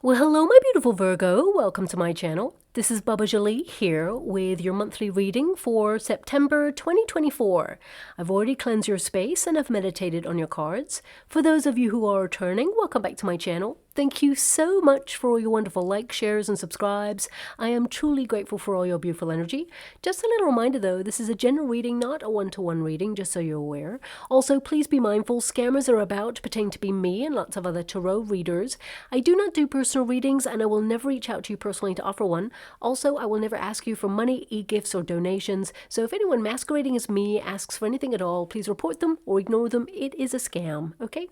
Well, hello, my beautiful Virgo. Welcome to my channel. This is Baba Jolie here with your monthly reading for September 2024. I've already cleansed your space and I've meditated on your cards. For those of you who are returning, welcome back to my channel. Thank you so much for all your wonderful likes, shares, and subscribes. I am truly grateful for all your beautiful energy. Just a little reminder though, this is a general reading, not a one-to-one reading, just so you're aware. Also, please be mindful, scammers are about, pretending to be me and lots of other tarot readers. I do not do personal readings and I will never reach out to you personally to offer one. Also, I will never ask you for money, e-gifts, or donations. So if anyone masquerading as me asks for anything at all, please report them or ignore them. It is a scam, okay?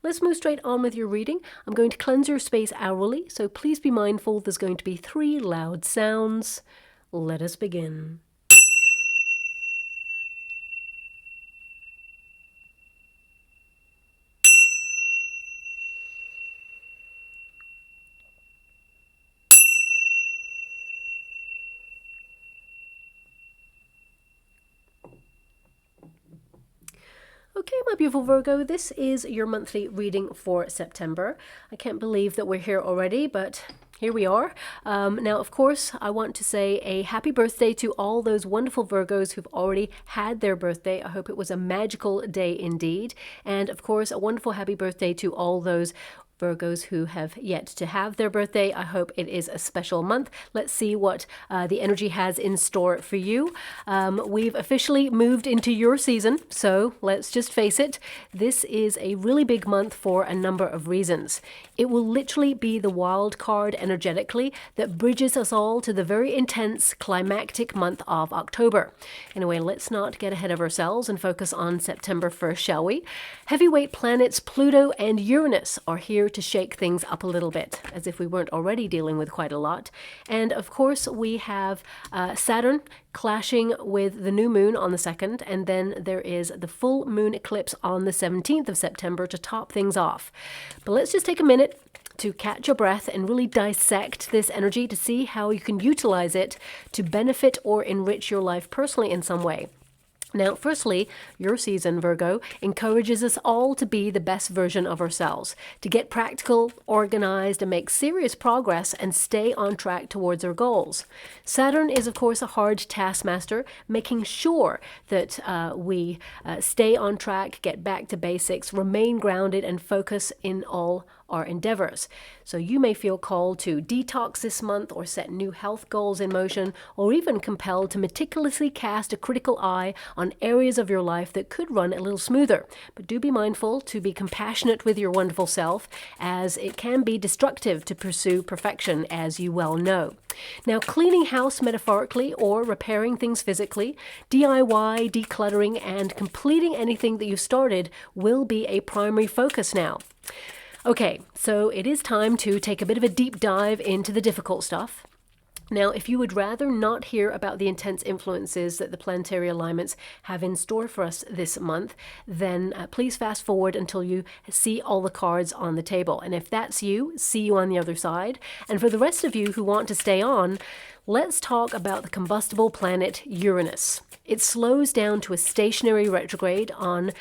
Let's move straight on with your reading. I'm going to cleanse your space hourly, so please be mindful there's going to be 3 loud sounds. Let us begin. Okay, my beautiful Virgo, this is your monthly reading for September. I can't believe that we're here already, but here we are. Now, of course, I want to say a happy birthday to all those wonderful Virgos who've already had their birthday. I hope it was a magical day indeed. And of course, a wonderful happy birthday to all those Virgos who have yet to have their birthday. I hope it is a special month. Let's see what the energy has in store for you. We've officially moved into your season, so let's just face it. This is a really big month for a number of reasons. It will literally be the wild card energetically that bridges us all to the very intense climactic month of October. Anyway, let's not get ahead of ourselves and focus on September 1st, shall we? Heavyweight planets Pluto and Uranus are here to shake things up a little bit, as if we weren't already dealing with quite a lot. And of course, we have Saturn clashing with the new moon on the 2nd, and then there is the full moon eclipse on the 17th of September to top things off. But let's just take a minute to catch your breath and really dissect this energy to see how you can utilize it to benefit or enrich your life personally in some way. Now, firstly, your season, Virgo, encourages us all to be the best version of ourselves, to get practical, organized, and make serious progress and stay on track towards our goals. Saturn is, of course, a hard taskmaster, making sure that we stay on track, get back to basics, remain grounded, and focus in all our endeavors. So you may feel called to detox this month or set new health goals in motion, or even compelled to meticulously cast a critical eye on areas of your life that could run a little smoother. But do be mindful to be compassionate with your wonderful self, as it can be destructive to pursue perfection, as you well know. Now, cleaning house metaphorically or repairing things physically, DIY, decluttering, and completing anything that you started will be a primary focus now. Okay, so it is time to take a bit of a deep dive into the difficult stuff. Now, if you would rather not hear about the intense influences that the planetary alignments have in store for us this month, then please fast forward until you see all the cards on the table. And if that's you, see you on the other side. And for the rest of you who want to stay on, let's talk about the combustible planet Uranus. It slows down to a stationary retrograde on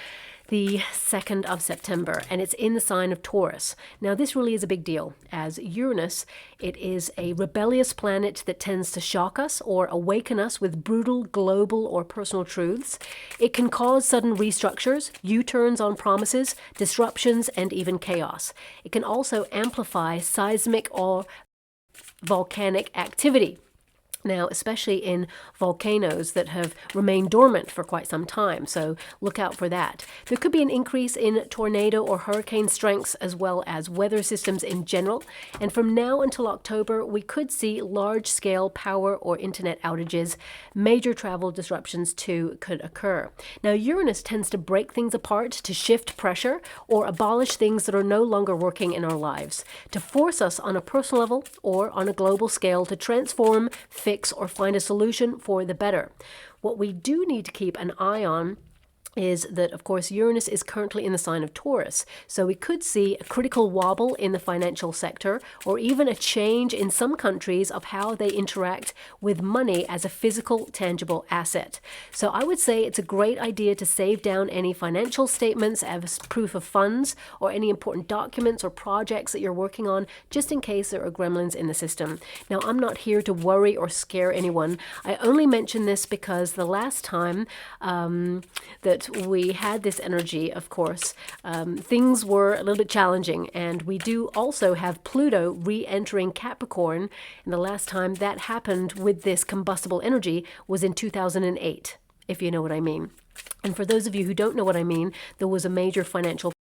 the 2nd of September, and it's in the sign of Taurus. Now, this really is a big deal, as Uranus, it is a rebellious planet that tends to shock us or awaken us with brutal global or personal truths. It can cause sudden restructures, U-turns on promises, disruptions, and even chaos. It can also amplify seismic or volcanic activity. Now, especially in volcanoes that have remained dormant for quite some time, so look out for that. There could be an increase in tornado or hurricane strengths, as well as weather systems in general. And from now until October, we could see large-scale power or internet outages. Major travel disruptions too could occur. Now, Uranus tends to break things apart, to shift pressure, or abolish things that are no longer working in our lives, to force us on a personal level or on a global scale to transform, fix, or find a solution for the better. What we do need to keep an eye on is that, of course, Uranus is currently in the sign of Taurus. So we could see a critical wobble in the financial sector, or even a change in some countries of how they interact with money as a physical, tangible asset. So I would say it's a great idea to save down any financial statements as proof of funds, or any important documents or projects that you're working on, just in case there are gremlins in the system. Now, I'm not here to worry or scare anyone. I only mention this because the last time that we had this energy, of course, things were a little bit challenging, and we do also have Pluto re-entering Capricorn, and the last time that happened with this combustible energy was in 2008, if you know what I mean. And for those of you who don't know what I mean, there was a major financial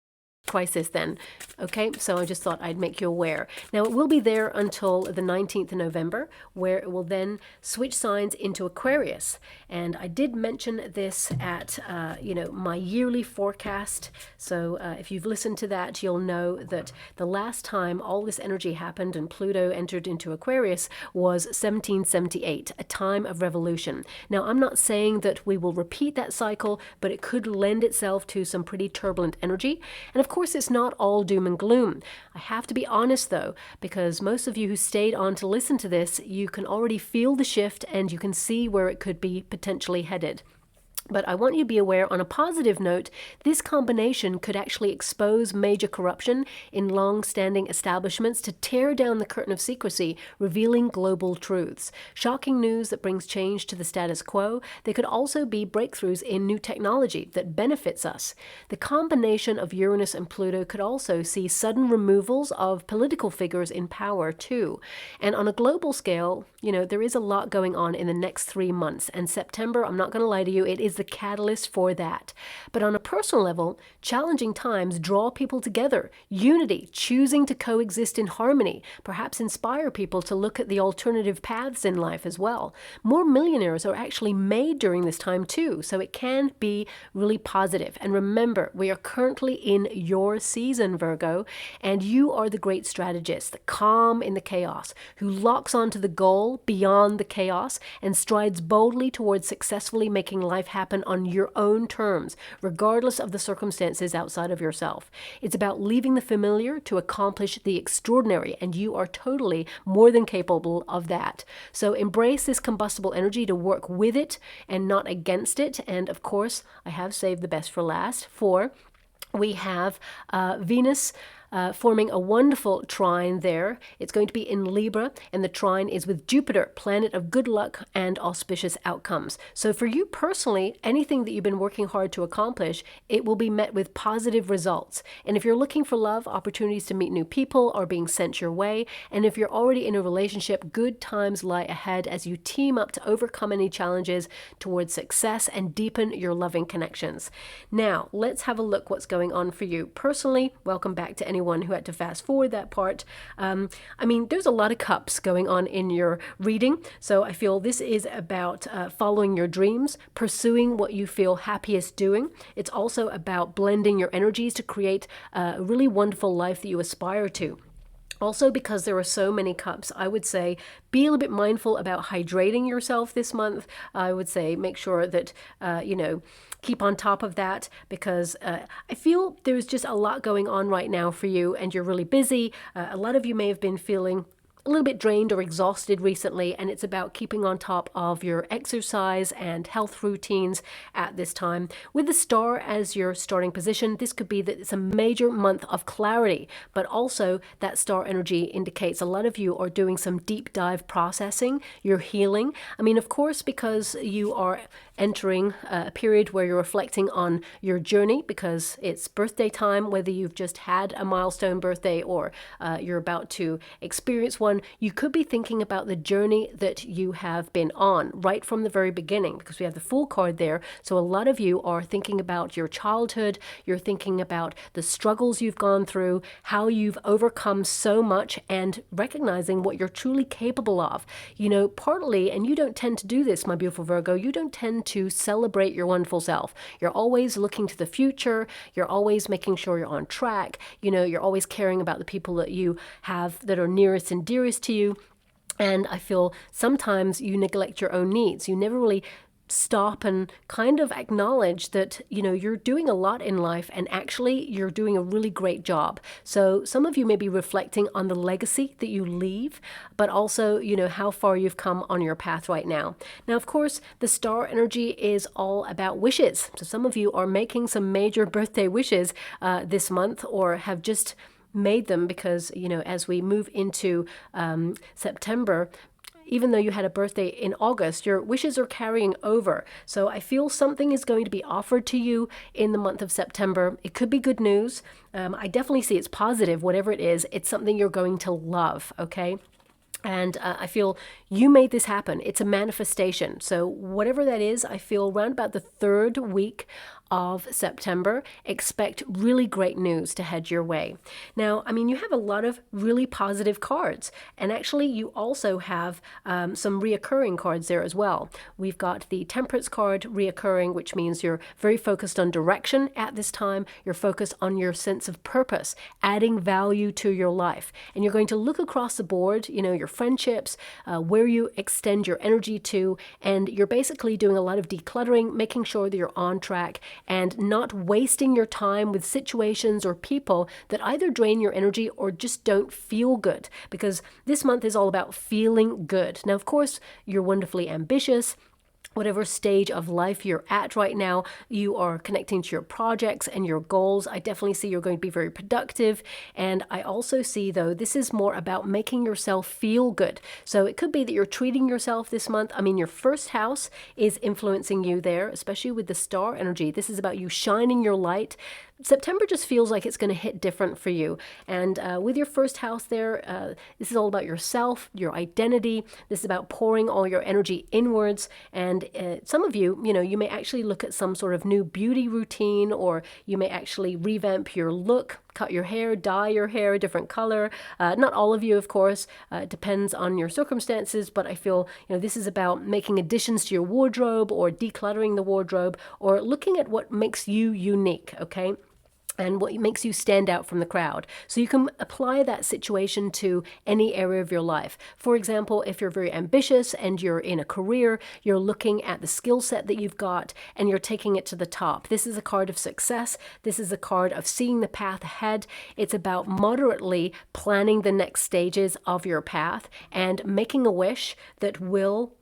crisis then. Okay, so I just thought I'd make you aware. Now, it will be there until the 19th of November, where it will then switch signs into Aquarius. And I did mention this at, my yearly forecast. So if you've listened to that, you'll know that the last time all this energy happened and Pluto entered into Aquarius was 1778, a time of revolution. Now, I'm not saying that we will repeat that cycle, but it could lend itself to some pretty turbulent energy. And of course, it's not all doom and gloom. I have to be honest, though, because most of you who stayed on to listen to this, you can already feel the shift and you can see where it could be potentially headed. But I want you to be aware, on a positive note, this combination could actually expose major corruption in long-standing establishments to tear down the curtain of secrecy, revealing global truths. Shocking news that brings change to the status quo. They could also be breakthroughs in new technology that benefits us. The combination of Uranus and Pluto could also see sudden removals of political figures in power too. And on a global scale, there is a lot going on in the next 3 months. And September, I'm not going to lie to you, it is the catalyst for that. But on a personal level, challenging times draw people together. Unity, choosing to coexist in harmony, perhaps inspire people to look at the alternative paths in life as well. More millionaires are actually made during this time too, so it can be really positive. And remember, we are currently in your season, Virgo, and you are the great strategist, the calm in the chaos, who locks onto the goal beyond the chaos and strides boldly towards successfully making life happen on your own terms, regardless of the circumstances outside of yourself. It's about leaving the familiar to accomplish the extraordinary, and you are totally more than capable of that. So embrace this combustible energy to work with it and not against it. And of course, I have saved the best for last, for we have Venus forming a wonderful trine there. It's going to be in Libra, and the trine is with Jupiter, planet of good luck and auspicious outcomes. So for you personally, anything that you've been working hard to accomplish, it will be met with positive results. And if you're looking for love, opportunities to meet new people are being sent your way. And if you're already in a relationship, good times lie ahead as you team up to overcome any challenges towards success and deepen your loving connections. Now, let's have a look what's going on for you personally. Welcome back to anyone who had to fast forward that part. There's a lot of cups going on in your reading, so I feel this is about following your dreams, pursuing what you feel happiest doing. It's also about blending your energies to create a really wonderful life that you aspire to. Also, because there are so many cups, I would say be a little bit mindful about hydrating yourself this month. I would say make sure that, keep on top of that, because I feel there's just a lot going on right now for you and you're really busy. A lot of you may have been feeling a little bit drained or exhausted recently, and it's about keeping on top of your exercise and health routines at this time. With the star as your starting position, this could be that it's a major month of clarity, but also that star energy indicates a lot of you are doing some deep dive processing, you're healing. Of course, because you are entering a period where you're reflecting on your journey, because it's birthday time, whether you've just had a milestone birthday or you're about to experience one. You could be thinking about the journey that you have been on right from the very beginning, because we have the Fool card there. So a lot of you are thinking about your childhood, you're thinking about the struggles you've gone through, how you've overcome so much, and recognizing what you're truly capable of. Partly, and you don't tend to do this, my beautiful Virgo, you don't tend to celebrate your wonderful self. You're always looking to the future. You're always making sure you're on track. You're always caring about the people that you have that are nearest and dearest to you. And I feel sometimes you neglect your own needs. You never really stop and kind of acknowledge that, you know, you're doing a lot in life and actually you're doing a really great job. So some of you may be reflecting on the legacy that you leave, but also, you know, how far you've come on your path right now. Now, of course, the star energy is all about wishes. So some of you are making some major birthday wishes this month, or have just made them because, you know, as we move into September, even though you had a birthday in August, your wishes are carrying over. So I feel something is going to be offered to you in the month of September. It could be good news. I definitely see it's positive, whatever it is. It's something you're going to love, okay? And I feel you made this happen. It's a manifestation. So whatever that is, I feel around about the 3rd week of September, expect really great news to head your way. Now, I mean, you have a lot of really positive cards, and actually you also have some reoccurring cards there as well. We've got the Temperance card reoccurring, which means you're very focused on direction at this time. You're focused on your sense of purpose, adding value to your life. And you're going to look across the board, you know, your friendships, where you extend your energy to, and you're basically doing a lot of decluttering, making sure that you're on track and not wasting your time with situations or people that either drain your energy or just don't feel good, because this month is all about feeling good. Now, of course, you're wonderfully ambitious. Whatever stage of life you're at right now, you are connecting to your projects and your goals. I definitely see you're going to be very productive. And I also see, though, this is more about making yourself feel good. So it could be that you're treating yourself this month. I mean, your first house is influencing you there, especially with the star energy. This is about you shining your light. September just feels like it's going to hit different for you. And with your first house there, this is all about yourself, your identity. This is about pouring all your energy inwards. And some of you, you know, you may actually look at some sort of new beauty routine, or you may actually revamp your look, cut your hair, dye your hair a different color. Not all of you, of course. It depends on your circumstances, but I feel, you know, this is about making additions to your wardrobe, or decluttering the wardrobe, or looking at what makes you unique, okay? And what makes you stand out from the crowd. So you can apply that situation to any area of your life. For example, if you're very ambitious and you're in a career, you're looking at the skill set that you've got and you're taking it to the top. This is a card of success. This is a card of seeing the path ahead. It's about moderately planning the next stages of your path and making a wish that will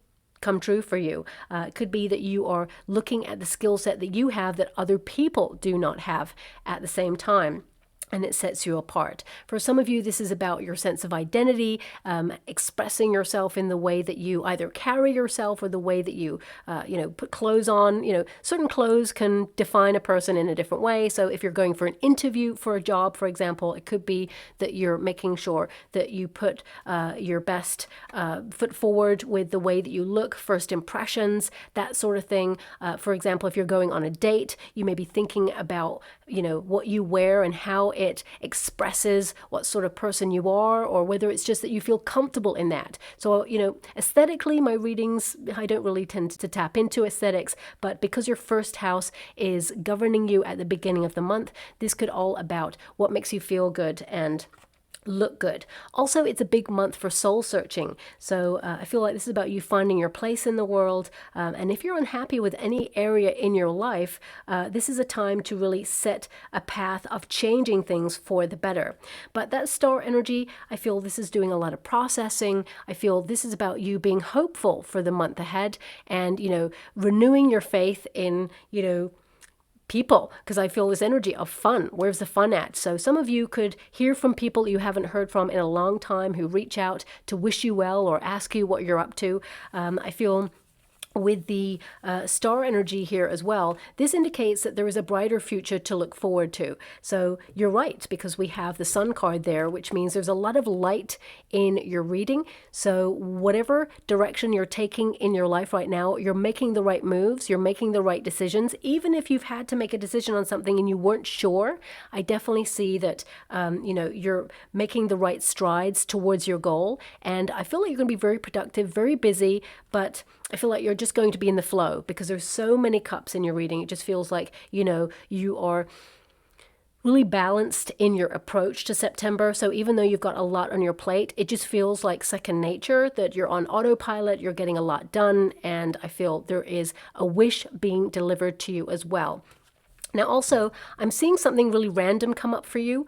come true for you. It could be that you are looking at the skill set that you have that other people do not have at the same time, and it sets you apart. For some of you, this is about your sense of identity, expressing yourself in the way that you either carry yourself or the way that you, put clothes on. You know, certain clothes can define a person in a different way. So if you're going for an interview for a job, for example, it could be that you're making sure that you put your best foot forward with the way that you look, first impressions, that sort of thing. For example, if you're going on a date, you may be thinking about, you know, what you wear and how it expresses what sort of person you are, or whether it's just that you feel comfortable in that. So, you know, aesthetically, my readings, I don't really tend to tap into aesthetics, but because your first house is governing you at the beginning of the month, this could all about what makes you feel good and look good. Also, it's a big month for soul searching. So I feel like this is about you finding your place in the world. And if you're unhappy with any area in your life, this is a time to really set a path of changing things for the better. But that star energy, I feel this is doing a lot of processing. I feel this is about you being hopeful for the month ahead and, you know, renewing your faith in, you know, people, because I feel this energy of fun. Where's the fun at? So some of you could hear from people you haven't heard from in a long time who reach out to wish you well or ask you what you're up to. I feel with the star energy here as well, this indicates that there is a brighter future to look forward to. So you're right, because we have the sun card there, which means there's a lot of light in your reading. So whatever direction you're taking in your life right now, you're making the right moves, you're making the right decisions. Even if you've had to make a decision on something and you weren't sure, I definitely see that, you're making the right strides towards your goal. And I feel like you're going to be very productive, very busy, but I feel like you're just going to be in the flow because there's so many cups in your reading. It just feels like, you know, you are really balanced in your approach to September. So even though you've got a lot on your plate, it just feels like second nature, that you're on autopilot, you're getting a lot done, and I feel there is a wish being delivered to you as well. Now also, I'm seeing something really random come up for you.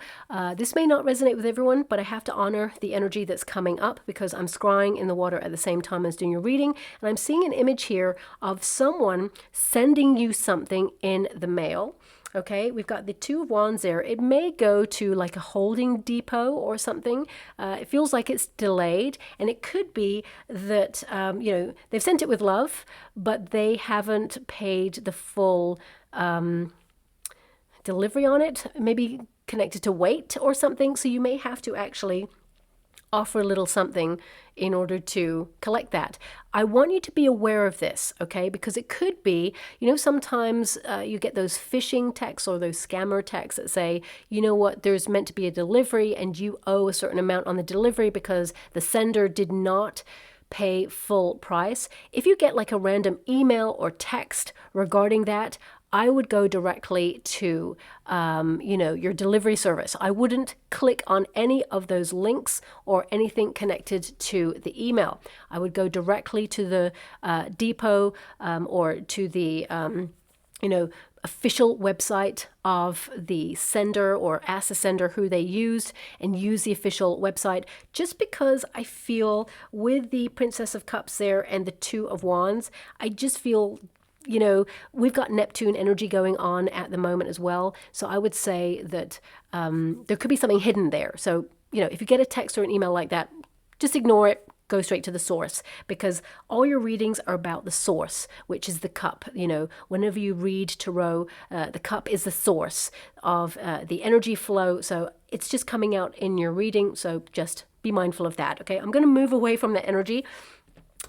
This may not resonate with everyone, but I have to honor the energy that's coming up because I'm scrying in the water at the same time as doing your reading. And I'm seeing an image here of someone sending you something in the mail. Okay, we've got the Two of Wands there. It may go to like a holding depot or something. It feels like it's delayed, and it could be that, they've sent it with love, but they haven't paid the full delivery on it, maybe connected to weight or something. So you may have to actually offer a little something in order to collect that. I want you to be aware of this, okay? Because it could be, sometimes you get those phishing texts or those scammer texts that say, you know what, there's meant to be a delivery and you owe a certain amount on the delivery because the sender did not pay full price. If you get like a random email or text regarding that, I would go directly to, your delivery service. I wouldn't click on any of those links or anything connected to the email. I would go directly to the depot or to the, official website of the sender, or ask the sender who they used and use the official website, just because I feel with the Princess of Cups there and the Two of Wands, I just feel we've got Neptune energy going on at the moment as well. So I would say that there could be something hidden there. So, if you get a text or an email like that, just ignore it. Go straight to the source, because all your readings are about the source, which is the cup. Whenever you read tarot, the cup is the source of the energy flow. So it's just coming out in your reading. So just be mindful of that. Okay, I'm going to move away from the energy.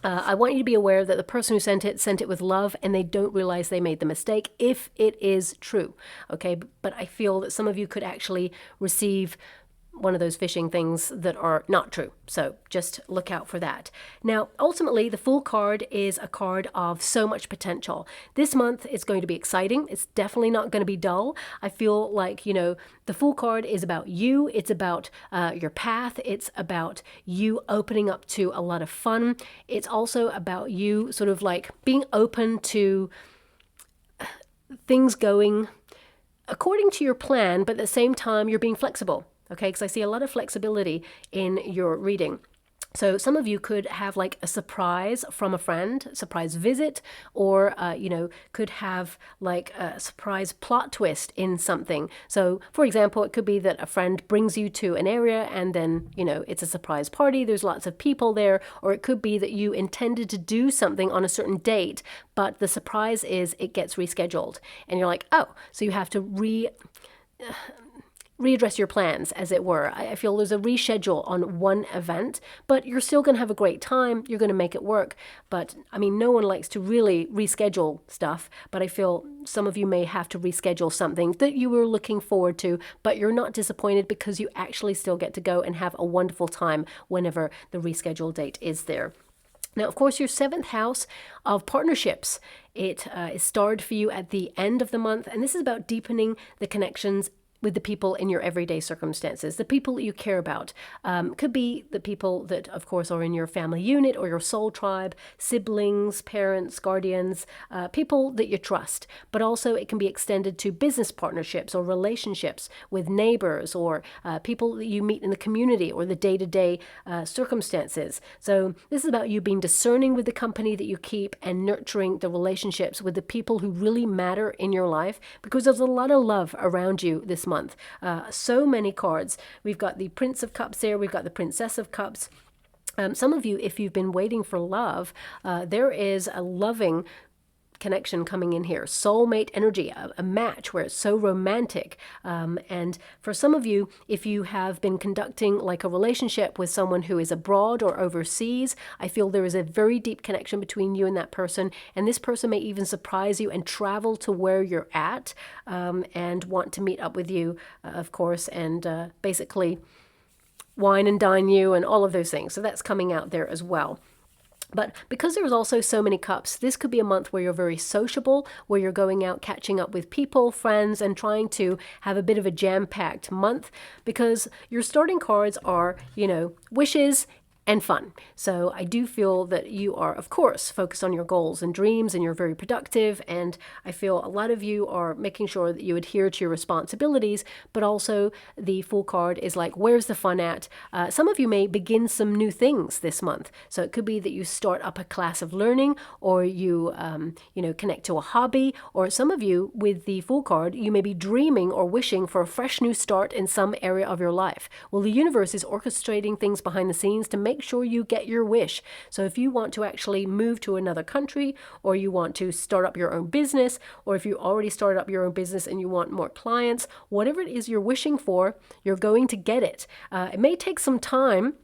I want you to be aware that the person who sent it with love, and they don't realize they made the mistake, if it is true. Okay, but I feel that some of you could actually receive one of those phishing things that are not true. So just look out for that. Now, ultimately, the Fool card is a card of so much potential. This month is going to be exciting. It's definitely not going to be dull. I feel like, the Fool card is about you. It's about your path. It's about you opening up to a lot of fun. It's also about you sort of like being open to things going according to your plan, but at the same time, you're being flexible. Okay, because I see a lot of flexibility in your reading. So some of you could have like a surprise from a friend, surprise visit, or, could have like a surprise plot twist in something. So for example, it could be that a friend brings you to an area and then, it's a surprise party. There's lots of people there. Or it could be that you intended to do something on a certain date, but the surprise is it gets rescheduled. And you're like, oh, so you have to readdress your plans, as it were. I feel there's a reschedule on one event, but you're still going to have a great time. You're going to make it work. But no one likes to really reschedule stuff, but I feel some of you may have to reschedule something that you were looking forward to, but you're not disappointed because you actually still get to go and have a wonderful time whenever the rescheduled date is there. Now, of course, your 7th house of partnerships, it is starred for you at the end of the month, and this is about deepening the connections with the people in your everyday circumstances, the people that you care about. Could be the people that, of course, are in your family unit or your soul tribe, siblings, parents, guardians, people that you trust. But also it can be extended to business partnerships or relationships with neighbors or people that you meet in the community or the day-to-day circumstances. So this is about you being discerning with the company that you keep and nurturing the relationships with the people who really matter in your life, because there's a lot of love around you this month. So many cards. We've got the Prince of Cups there. We've got the Princess of Cups. Some of you, if you've been waiting for love, there is a loving connection coming in here, soulmate energy, a match where it's so romantic. And for some of you, if you have been conducting like a relationship with someone who is abroad or overseas, I feel there is a very deep connection between you and that person. And this person may even surprise you and travel to where you're at and want to meet up with you, of course, and basically wine and dine you and all of those things. So that's coming out there as well. But because there's also so many cups, this could be a month where you're very sociable, where you're going out, catching up with people, friends, and trying to have a bit of a jam-packed month, because your starting cards are, wishes and fun. So I do feel that you are, of course, focused on your goals and dreams, and you're very productive. And I feel a lot of you are making sure that you adhere to your responsibilities, but also the Fool card is like, where's the fun at? Some of you may begin some new things this month. So it could be that you start up a class of learning, or you, connect to a hobby, or some of you with the Fool card, you may be dreaming or wishing for a fresh new start in some area of your life. Well, the universe is orchestrating things behind the scenes to make sure you get your wish. So if you want to actually move to another country, or you want to start up your own business, or if you already started up your own business and you want more clients, whatever it is you're wishing for, you're going to get it. It may take some time.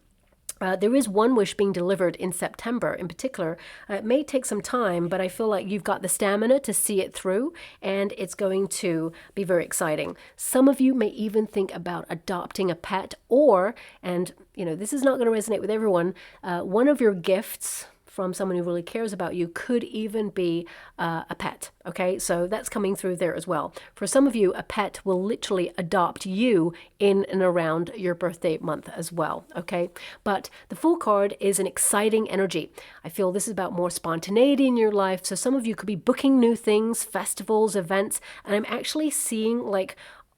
There is one wish being delivered in September in particular. It may take some time, but I feel like you've got the stamina to see it through, and it's going to be very exciting. Some of you may even think about adopting a pet, or, and this is not going to resonate with everyone, one of your gifts from someone who really cares about you could even be a pet. Okay, so that's coming through there as well. For some of you, a pet will literally adopt you in and around your birthday month as well. Okay, but the Fool card is an exciting energy. I feel this is about more spontaneity in your life. So some of you could be booking new things, festivals, events, and I'm actually seeing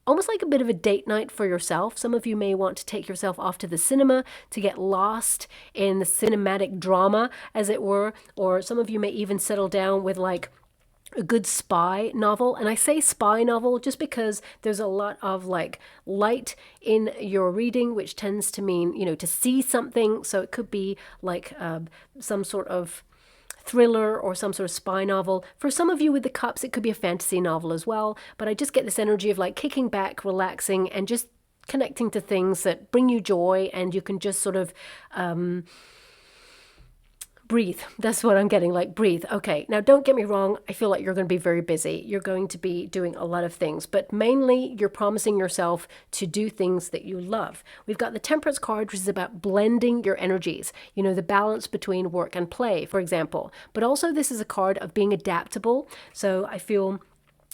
almost like a bit of a date night for yourself. Some of you may want to take yourself off to the cinema to get lost in the cinematic drama, as it were, or some of you may even settle down with a good spy novel. And I say spy novel just because there's a lot of light in your reading, which tends to mean, to see something. So it could be some sort of thriller or some sort of spy novel. For some of you with the cups, it could be a fantasy novel as well. But I just get this energy of kicking back, relaxing, and just connecting to things that bring you joy, and you can just sort of breathe. That's what I'm getting, breathe. Okay, now don't get me wrong. I feel like you're going to be very busy. You're going to be doing a lot of things, but mainly you're promising yourself to do things that you love. We've got the Temperance card, which is about blending your energies, the balance between work and play, for example. But also this is a card of being adaptable. So I feel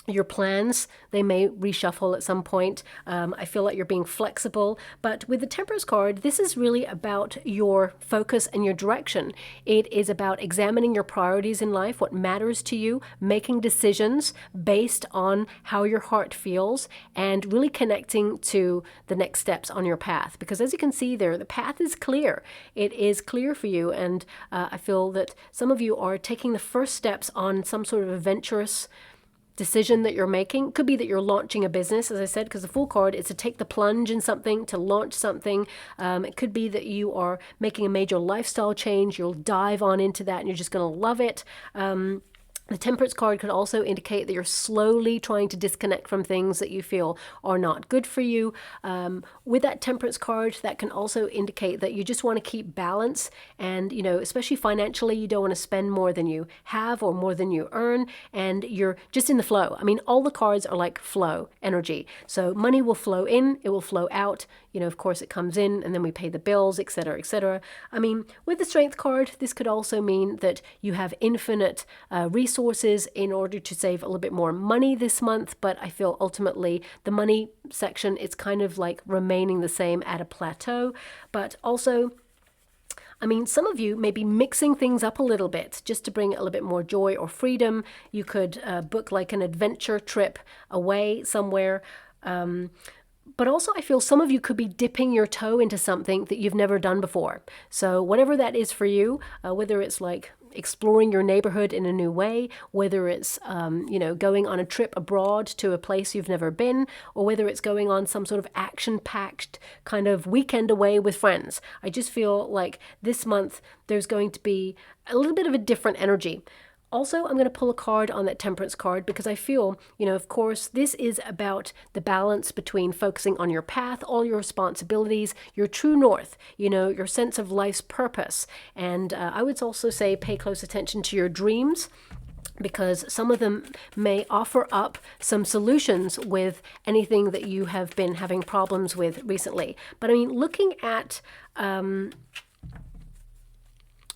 your plans, they may reshuffle at some point. I feel like you're being flexible. But with the Temperance card, this is really about your focus and your direction. It is about examining your priorities in life, what matters to you, making decisions based on how your heart feels, and really connecting to the next steps on your path. Because as you can see there, the path is clear. It is clear for you. And I feel that some of you are taking the first steps on some sort of adventurous decision that you're making. Could be that you're launching a business, as I said, because the Fool card is to take the plunge in something, to launch something. It could be that you are making a major lifestyle change. You'll dive on into that and you're just going to love it. The Temperance card could also indicate that you're slowly trying to disconnect from things that you feel are not good for you. With that Temperance card, that can also indicate that you just want to keep balance, and, especially financially, you don't want to spend more than you have or more than you earn, and you're just in the flow. I mean, all the cards are like flow energy. So money will flow in, it will flow out. Of course, it comes in and then we pay the bills, etc., etc. I mean, with the Strength card, this could also mean that you have infinite resources in order to save a little bit more money this month. But I feel ultimately the money section, it's kind of remaining the same at a plateau. But also, I mean, some of you may be mixing things up a little bit just to bring a little bit more joy or freedom. You could book an adventure trip away somewhere. But also I feel some of you could be dipping your toe into something that you've never done before. So whatever that is for you, whether it's exploring your neighborhood in a new way, whether it's, going on a trip abroad to a place you've never been, or whether it's going on some sort of action-packed kind of weekend away with friends. I just feel like this month there's going to be a little bit of a different energy. Also, I'm going to pull a card on that Temperance card because I feel, of course, this is about the balance between focusing on your path, all your responsibilities, your true north, your sense of life's purpose. And I would also say pay close attention to your dreams, because some of them may offer up some solutions with anything that you have been having problems with recently. But I mean, looking at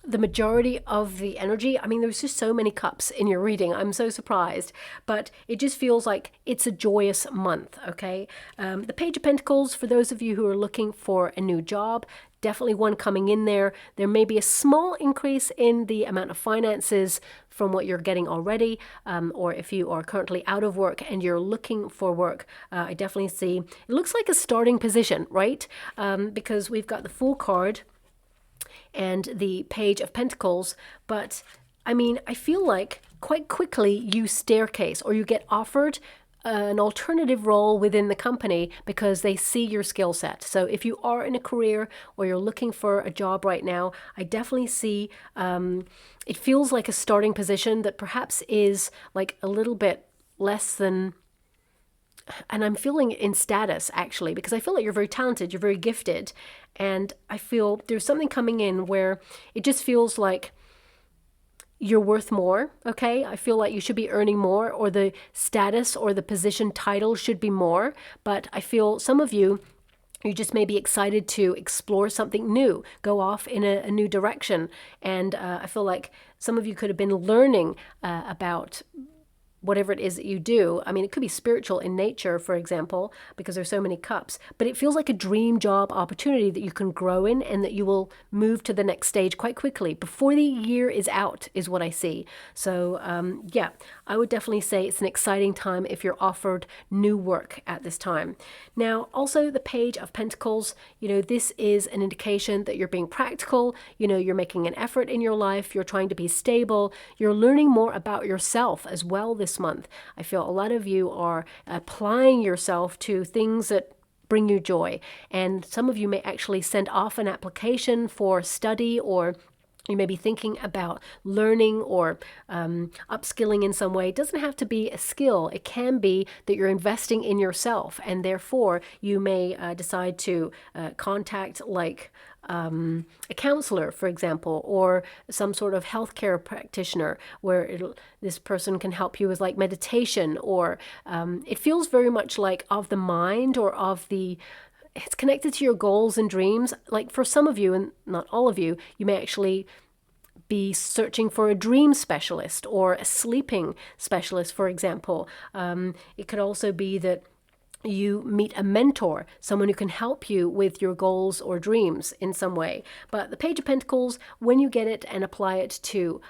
the majority of the energy. I mean, there's just so many cups in your reading. I'm so surprised, but it just feels like it's a joyous month, okay? The Page of Pentacles, for those of you who are looking for a new job, definitely one coming in there. There may be a small increase in the amount of finances from what you're getting already, or if you are currently out of work and you're looking for work, I definitely see, it looks like a starting position, right? Because we've got the Fool card and the Page of Pentacles, but I mean, I feel like quite quickly you staircase or you get offered an alternative role within the company because they see your skill set. So if you are in a career or you're looking for a job right now, I definitely see it feels like a starting position that perhaps is like a little bit less than, and I'm feeling in status actually, because I feel like you're very talented, you're very gifted, and I feel there's something coming in where it just feels like you're worth more, okay? I feel like you should be earning more, or the status or the position title should be more, but I feel some of you just may be excited to explore something new, go off in a new direction, and I feel like some of you could have been learning about whatever it is that you do. I mean, it could be spiritual in nature, for example, because there's so many cups, but it feels like a dream job opportunity that you can grow in and that you will move to the next stage quite quickly before the year is out, is what I see. So yeah, I would definitely say it's an exciting time if you're offered new work at this time. Now, also the Page of Pentacles, you know, this is an indication that you're being practical, you know, you're making an effort in your life, you're trying to be stable, you're learning more about yourself as well this month. I feel a lot of you are applying yourself to things that bring you joy, and some of you may actually send off an application for study, or you may be thinking about learning or upskilling in some way. It doesn't have to be a skill. It can be that you're investing in yourself, and therefore you may decide to contact like a counselor, for example, or some sort of healthcare practitioner where this person can help you with like meditation, or it feels very much like of the mind, or of the, it's connected to your goals and dreams. Like for some of you, and not all of you, you may actually be searching for a dream specialist or a sleeping specialist, for example. It could also be that you meet a mentor, someone who can help you with your goals or dreams in some way. But the Page of Pentacles, when you get it and apply it to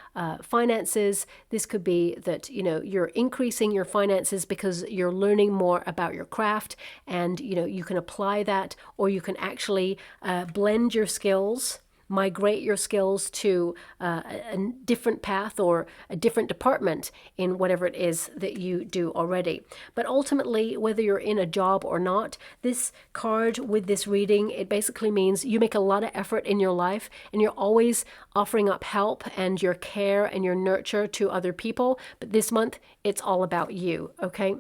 finances, this could be that, you know, you're increasing your finances because you're learning more about your craft, and, you know, you can apply that, or you can actually blend your skills, migrate your skills to a different path or a different department in whatever it is that you do already. But ultimately, whether you're in a job or not, this card with this reading, it basically means you make a lot of effort in your life, and you're always offering up help and your care and your nurture to other people. But this month, it's all about you, okay?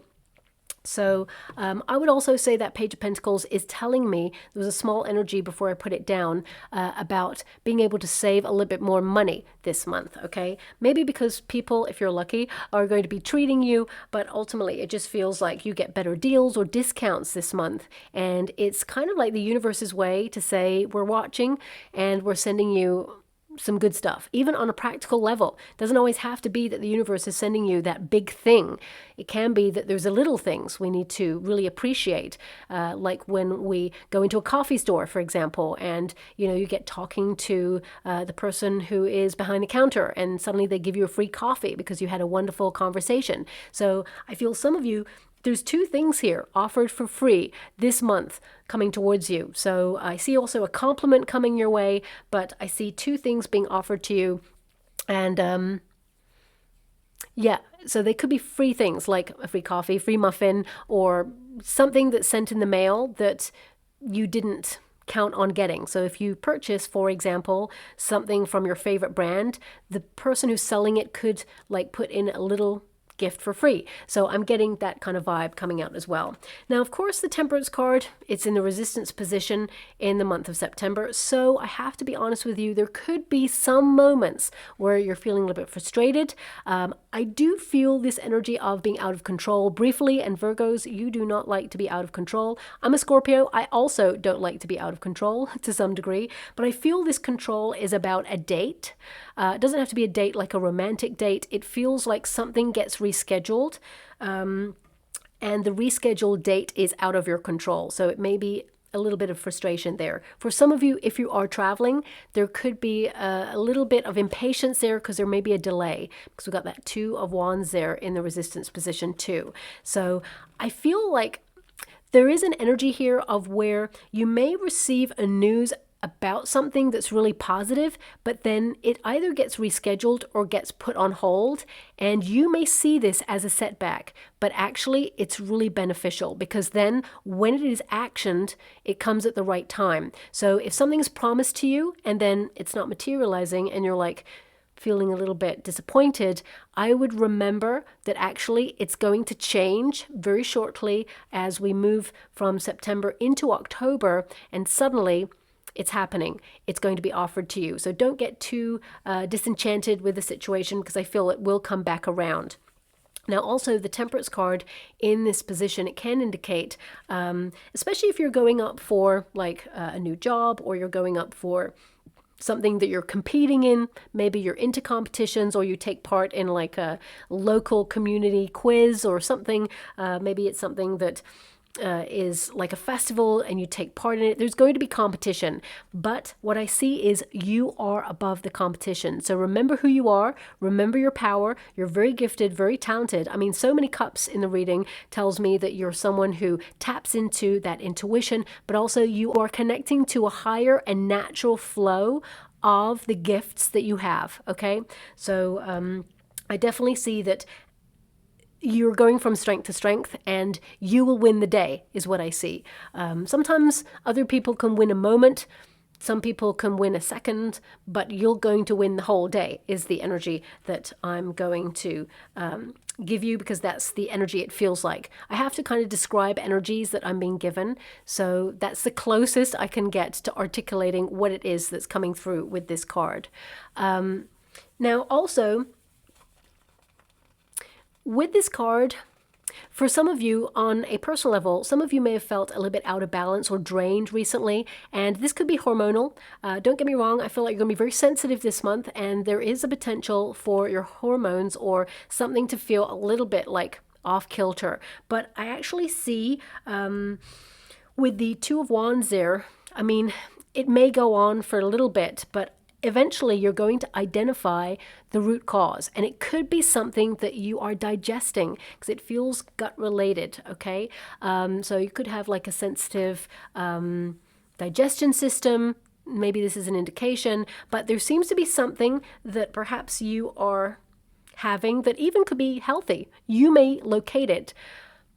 So I would also say that Page of Pentacles is telling me, there was a small energy before I put it down, about being able to save a little bit more money this month, okay? Maybe because people, if you're lucky, are going to be treating you, but ultimately it just feels like you get better deals or discounts this month. And it's kind of like the universe's way to say, we're watching and we're sending you some good stuff, even on a practical level. It doesn't always have to be that the universe is sending you that big thing. It can be that there's the little things we need to really appreciate, like when we go into a coffee store, for example, and you know, you get talking to the person who is behind the counter, and suddenly they give you a free coffee because you had a wonderful conversation. So I feel some of you, there's two things here offered for free this month coming towards you. So I see also a compliment coming your way, but I see two things being offered to you. And yeah, so they could be free things like a free coffee, free muffin, or something that's sent in the mail that you didn't count on getting. So if you purchase, for example, something from your favorite brand, the person who's selling it could like put in a little gift for free. So I'm getting that kind of vibe coming out as well. Now, of course, the Temperance card, it's in the resistance position in the month of September. So I have to be honest with you, there could be some moments where you're feeling a little bit frustrated. I do feel this energy of being out of control briefly, and Virgos, you do not like to be out of control. I'm a Scorpio. I also don't like to be out of control to some degree, but I feel this control is about a date. It doesn't have to be a date like a romantic date. It feels like something gets rescheduled, and the rescheduled date is out of your control. So it may be a little bit of frustration there. For some of you, if you are traveling, there could be a little bit of impatience there because there may be a delay, because we've got that Two of Wands there in the resistance position too. So I feel like there is an energy here of where you may receive a news about something that's really positive, but then it either gets rescheduled or gets put on hold, and you may see this as a setback, but actually it's really beneficial, because then when it is actioned, it comes at the right time. So if something's promised to you and then it's not materializing and you're like feeling a little bit disappointed, I would remember that actually it's going to change very shortly as we move from September into October, and suddenly it's happening. It's going to be offered to you. So don't get too disenchanted with the situation, because I feel it will come back around. Now, also the Temperance card in this position, it can indicate, especially if you're going up for like a new job, or you're going up for something that you're competing in. Maybe you're into competitions, or you take part in like a local community quiz or something. Maybe it's something that is like a festival and you take part in it. There's going to be competition, but what I see is you are above the competition. So remember who you are, remember your power. You're very gifted, very talented. I mean, so many cups in the reading tells me that you're someone who taps into that intuition, but also you are connecting to a higher and natural flow of the gifts that you have. Okay, so I definitely see that you're going from strength to strength, and you will win the day is what I see. Sometimes other people can win a moment, some people can win a second, but you're going to win the whole day is the energy that I'm going to give you, because that's the energy it feels like. I have to kind of describe energies that I'm being given, so that's the closest I can get to articulating what it is that's coming through with this card. Now also, with this card, for some of you on a personal level, some of you may have felt a little bit out of balance or drained recently, and this could be hormonal. Don't get me wrong, I feel like you're going to be very sensitive this month, and there is a potential for your hormones or something to feel a little bit like off kilter. But I actually see with the Two of Wands there, I mean, it may go on for a little bit, but eventually you're going to identify the root cause, and it could be something that you are digesting, because it feels gut related. Okay, so you could have like a sensitive digestion system. Maybe this is an indication, but there seems to be something that perhaps you are having that even could be healthy. You may locate it,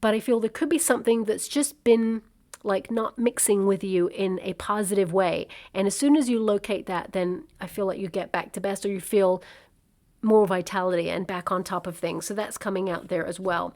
but I feel there could be something that's just been like not mixing with you in a positive way. And as soon as you locate that, then I feel like you get back to best, or you feel more vitality and back on top of things. So that's coming out there as well.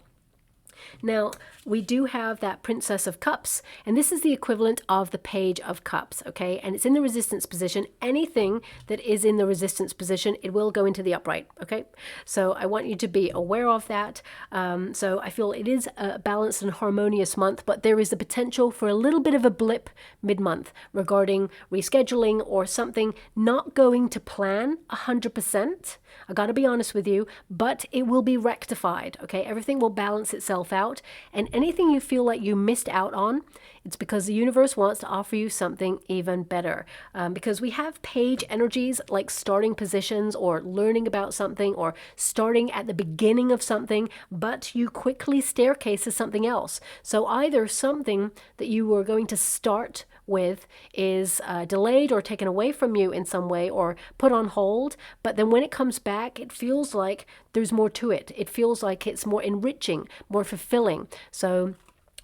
Now, we do have that Princess of Cups, and this is the equivalent of the Page of Cups, okay? And it's in the resistance position. Anything that is in the resistance position, it will go into the upright, okay? So I want you to be aware of that. So I feel it is a balanced and harmonious month, but there is the potential for a little bit of a blip mid-month regarding rescheduling or something not going to plan 100%. I got to be honest with you, but it will be rectified, okay? Everything will balance itself out, and anything you feel like you missed out on, it's because the universe wants to offer you something even better. Because we have page energies like starting positions or learning about something or starting at the beginning of something, but you quickly staircase to something else. So either something that you were going to start with is delayed or taken away from you in some way or put on hold, but then when it comes back, it feels like there's more to it. It feels like it's more enriching, more fulfilling. So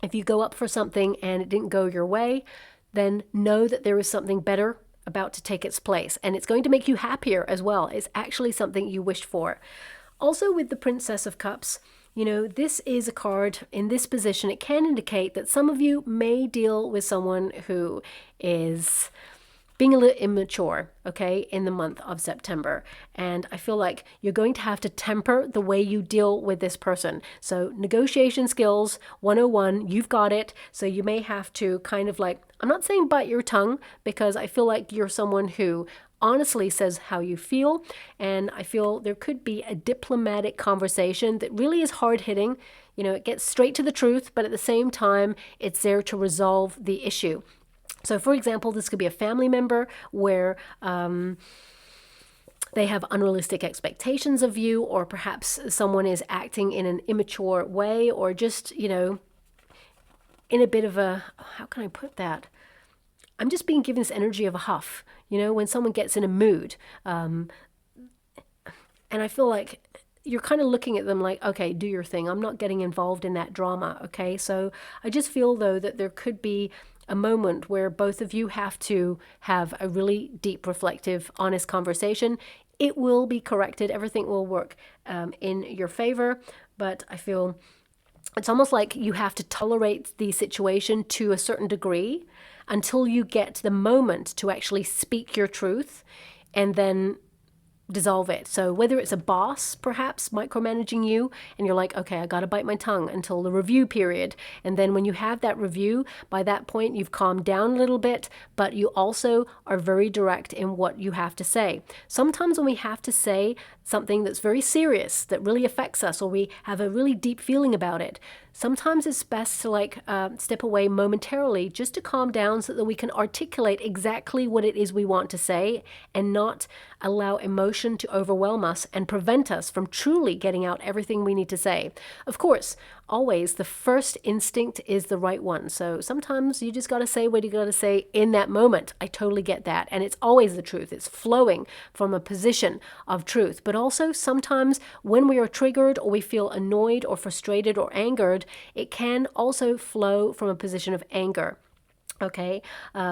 if you go up for something and it didn't go your way, then know that there is something better about to take its place, and it's going to make you happier as well. It's actually something you wished for. Also with the Princess of Cups, you know, this is a card in this position. It can indicate that some of you may deal with someone who is being a little immature, okay, in the month of September. And I feel like you're going to have to temper the way you deal with this person. So negotiation skills 101, you've got it. So you may have to kind of like, I'm not saying bite your tongue, because I feel like you're someone who honestly says how you feel. And I feel there could be a diplomatic conversation that really is hard hitting. You know, it gets straight to the truth, but at the same time, it's there to resolve the issue. So, for example, this could be a family member where they have unrealistic expectations of you, or perhaps someone is acting in an immature way, or just, you know, in a bit of a, how can I put that? I'm just being given this energy of a huff, you know, when someone gets in a mood. And I feel like you're kind of looking at them like, okay, do your thing. I'm not getting involved in that drama, okay? So I just feel, though, that there could be a moment where both of you have to have a really deep, reflective, honest conversation. It will be corrected. Everything will work in your favor. But I feel it's almost like you have to tolerate the situation to a certain degree until you get the moment to actually speak your truth and then dissolve it. So whether it's a boss perhaps micromanaging you and you're like, okay, I got to bite my tongue until the review period. And then when you have that review, by that point you've calmed down a little bit, but you also are very direct in what you have to say. Sometimes when we have to say something that's very serious, that really affects us, or we have a really deep feeling about it, sometimes it's best to like step away momentarily just to calm down so that we can articulate exactly what it is we want to say and not allow emotion to overwhelm us and prevent us from truly getting out everything we need to say. Of course, always the first instinct is the right one. So sometimes you just got to say what you got to say in that moment. I totally get that. And it's always the truth. It's flowing from a position of truth. But also sometimes when we are triggered or we feel annoyed or frustrated or angered, it can also flow from a position of anger. Okay,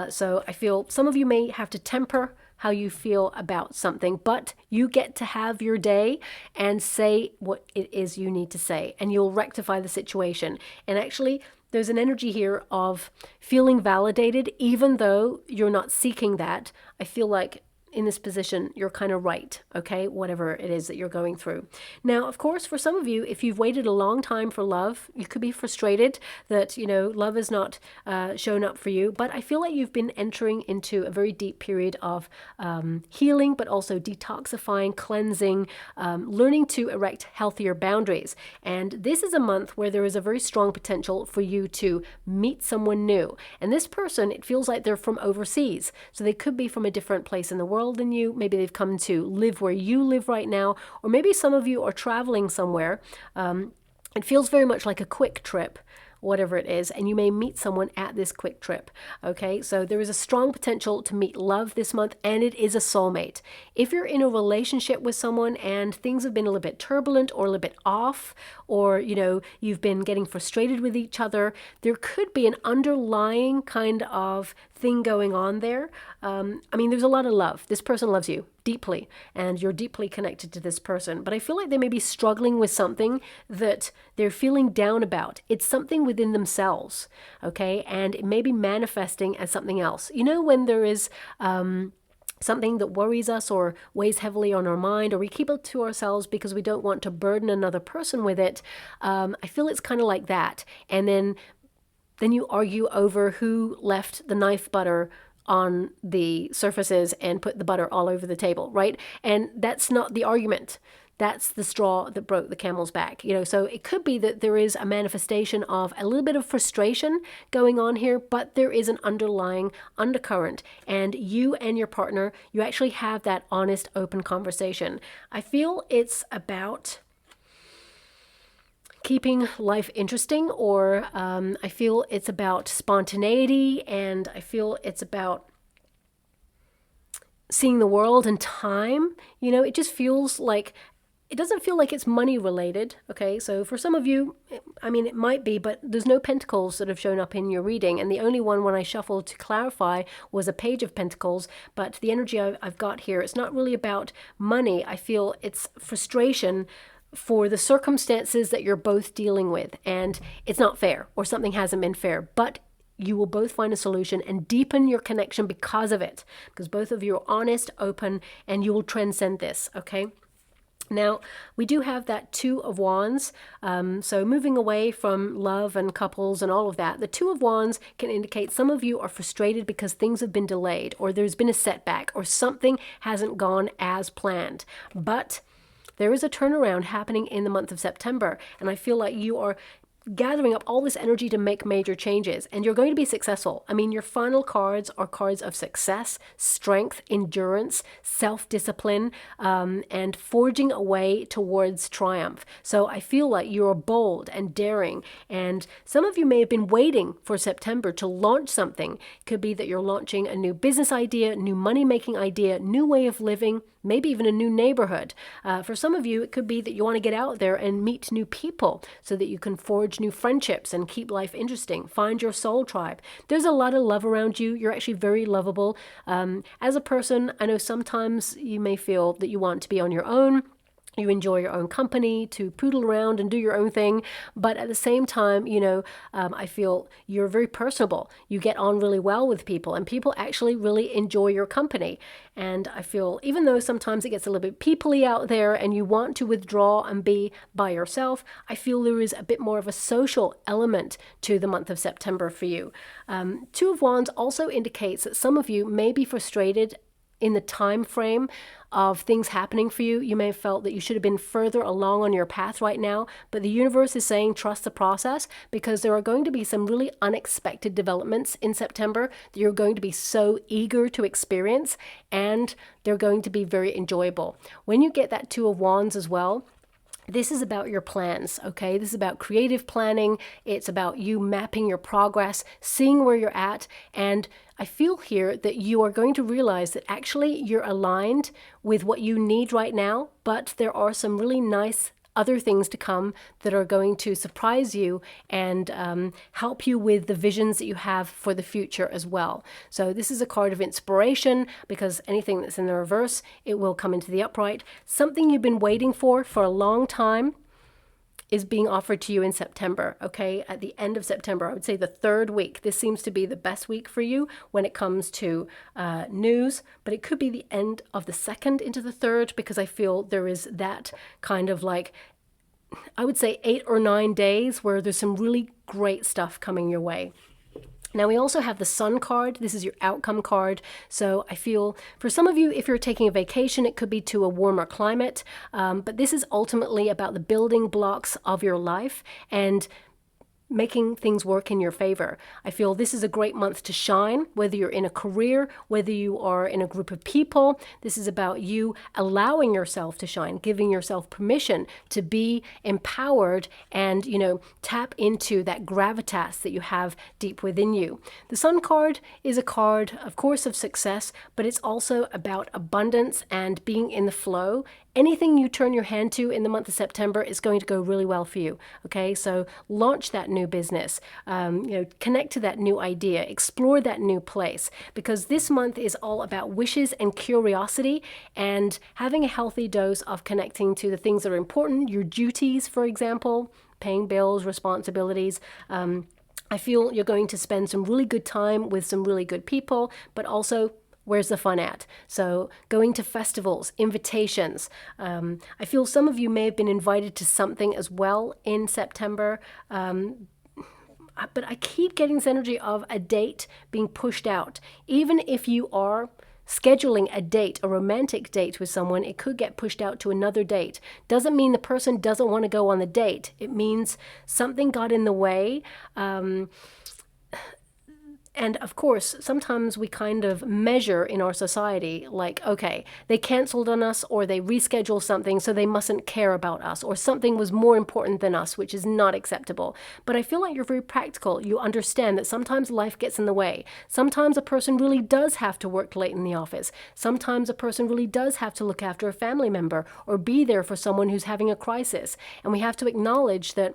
so I feel some of you may have to temper how you feel about something, but you get to have your day and say what it is you need to say, and you'll rectify the situation. And actually, there's an energy here of feeling validated, even though you're not seeking that. I feel like in this position, you're kind of right, okay, whatever it is that you're going through. Now, of course, for some of you, if you've waited a long time for love, you could be frustrated that, you know, love is not shown up for you. But I feel like you've been entering into a very deep period of healing, but also detoxifying, cleansing, learning to erect healthier boundaries. And this is a month where there is a very strong potential for you to meet someone new. And this person, it feels like they're from overseas. So they could be from a different place in the world than you. Maybe they've come to live where you live right now, or maybe some of you are traveling somewhere. It feels very much like a quick trip, whatever it is, and you may meet someone at this quick trip. Okay, so there is a strong potential to meet love this month, and it is a soulmate. If you're in a relationship with someone and things have been a little bit turbulent or a little bit off, or, you know, you've been getting frustrated with each other, there could be an underlying kind of thing going on there. I mean, there's a lot of love. This person loves you deeply, and you're deeply connected to this person. But I feel like they may be struggling with something that they're feeling down about. It's something within themselves, okay? And it may be manifesting as something else. You know, when there is something that worries us or weighs heavily on our mind, or we keep it to ourselves because we don't want to burden another person with it, I feel it's kind of like that. And then you argue over who left the knife butter on the surfaces and put the butter all over the table, right? And that's not the argument. That's the straw that broke the camel's back, you know. So it could be that there is a manifestation of a little bit of frustration going on here, but there is an underlying undercurrent, and you and your partner, you actually have that honest, open conversation. I feel it's about keeping life interesting, or I feel it's about spontaneity, and I feel it's about seeing the world and time. You know, it just feels like, it doesn't feel like it's money related, okay? So for some of you, I mean, it might be, but there's no pentacles that have shown up in your reading. And the only one when I shuffled to clarify was a page of pentacles. But the energy I've got here, it's not really about money. I feel it's frustration for the circumstances that you're both dealing with, and it's not fair or something hasn't been fair, but you will both find a solution and deepen your connection because of it, because both of you are honest, open, and you will transcend this, okay? Now, we do have that Two of Wands, so moving away from love and couples and all of that, the Two of Wands can indicate some of you are frustrated because things have been delayed, or there's been a setback, or something hasn't gone as planned. But there is a turnaround happening in the month of September, and I feel like you are gathering up all this energy to make major changes, and you're going to be successful. I mean, your final cards are cards of success, strength, endurance, self-discipline, and forging a way towards triumph. So I feel like you're bold and daring, and some of you may have been waiting for September to launch something. It could be that you're launching a new business idea, new money-making idea, new way of living, maybe even a new neighborhood. For some of you, it could be that you want to get out there and meet new people so that you can forge new friendships and keep life interesting. Find your soul tribe. There's a lot of love around you. You're actually very lovable. As a person, I know sometimes you may feel that you want to be on your own. You enjoy your own company, to poodle around and do your own thing. But at the same time, you know, I feel you're very personable. You get on really well with people, and people actually really enjoy your company. And I feel, even though sometimes it gets a little bit peoply out there and you want to withdraw and be by yourself, I feel there is a bit more of a social element to the month of September for you. Two of Wands also indicates that some of you may be frustrated in the time frame of things happening for you. You may have felt that you should have been further along on your path right now, but the universe is saying trust the process, because there are going to be some really unexpected developments in September that you're going to be so eager to experience, and they're going to be very enjoyable. When you get that Two of Wands as well, this is about your plans, okay? This is about creative planning. It's about you mapping your progress, seeing where you're at. And I feel here that you are going to realize that actually you're aligned with what you need right now, but there are some really nice other things to come that are going to surprise you and help you with the visions that you have for the future as well. So this is a card of inspiration, because anything that's in the reverse, it will come into the upright. Something you've been waiting for a long time is being offered to you in September, okay? At the end of September, I would say the third week. This seems to be the best week for you when it comes to news, but it could be the end of the second into the third, because I feel there is that kind of like, I would say 8 or 9 days where there's some really great stuff coming your way. Now, we also have the Sun card. This is your outcome card. So I feel for some of you, if you're taking a vacation, it could be to a warmer climate. But this is ultimately about the building blocks of your life and making things work in your favor. I feel this is a great month to shine, whether you're in a career, whether you are in a group of people. This is about you allowing yourself to shine, giving yourself permission to be empowered and, you know, tap into that gravitas that you have deep within you. The Sun card is a card, of course, of success, but it's also about abundance and being in the flow. Anything you turn your hand to in the month of September is going to go really well for you. Okay, so launch that new business, connect to that new idea, explore that new place, because this month is all about wishes and curiosity and having a healthy dose of connecting to the things that are important, your duties, for example, paying bills, responsibilities. I feel you're going to spend some really good time with some really good people, but also where's the fun at? So going to festivals, invitations. I feel some of you may have been invited to something as well in September. But I keep getting this energy of a date being pushed out. Even if you are scheduling a date, a romantic date with someone, it could get pushed out to another date. Doesn't mean the person doesn't want to go on the date. It means something got in the way. And of course, sometimes we kind of measure in our society like, okay, they canceled on us or they rescheduled something, so they mustn't care about us, or something was more important than us, which is not acceptable. But I feel like you're very practical. You understand that sometimes life gets in the way. Sometimes a person really does have to work late in the office. Sometimes a person really does have to look after a family member or be there for someone who's having a crisis. And we have to acknowledge that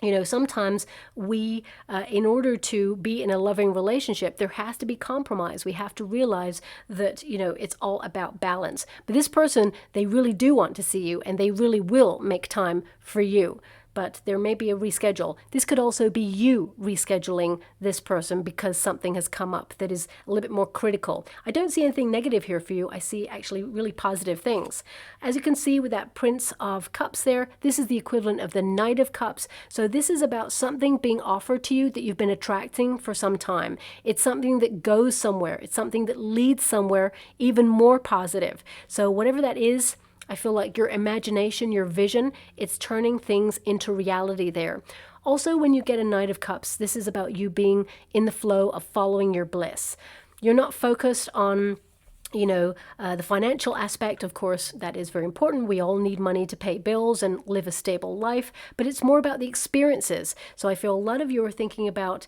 You know, sometimes we, in order to be in a loving relationship, there has to be compromise. We have to realize that, you know, it's all about balance. But this person, they really do want to see you and they really will make time for you. But there may be a reschedule. This could also be you rescheduling this person because something has come up that is a little bit more critical. I don't see anything negative here for you. I see actually really positive things. As you can see with that Prince of Cups there, this is the equivalent of the Knight of Cups. So this is about something being offered to you that you've been attracting for some time. It's something that goes somewhere. It's something that leads somewhere even more positive. So whatever that is, I feel like your imagination, your vision, it's turning things into reality there. Also, when you get a Knight of Cups, this is about you being in the flow of following your bliss. You're not focused on, you know, the financial aspect. Of course, that is very important. We all need money to pay bills and live a stable life, but it's more about the experiences. So I feel a lot of you are thinking about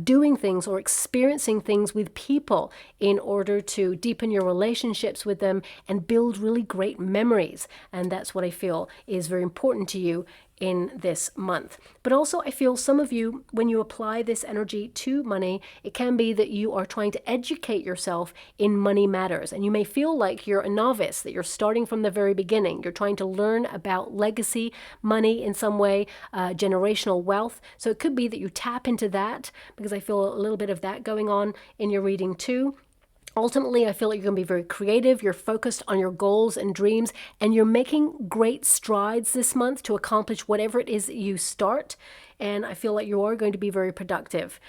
doing things or experiencing things with people in order to deepen your relationships with them and build really great memories. And that's what I feel is very important to you in this month. But also I feel some of you, when you apply this energy to money, it can be that you are trying to educate yourself in money matters. And you may feel like you're a novice, that you're starting from the very beginning. You're trying to learn about legacy money in some way, generational wealth. So it could be that you tap into that, because I feel a little bit of that going on in your reading too. Ultimately, I feel like you're going to be very creative, you're focused on your goals and dreams, and you're making great strides this month to accomplish whatever it is that you start. And I feel like you are going to be very productive.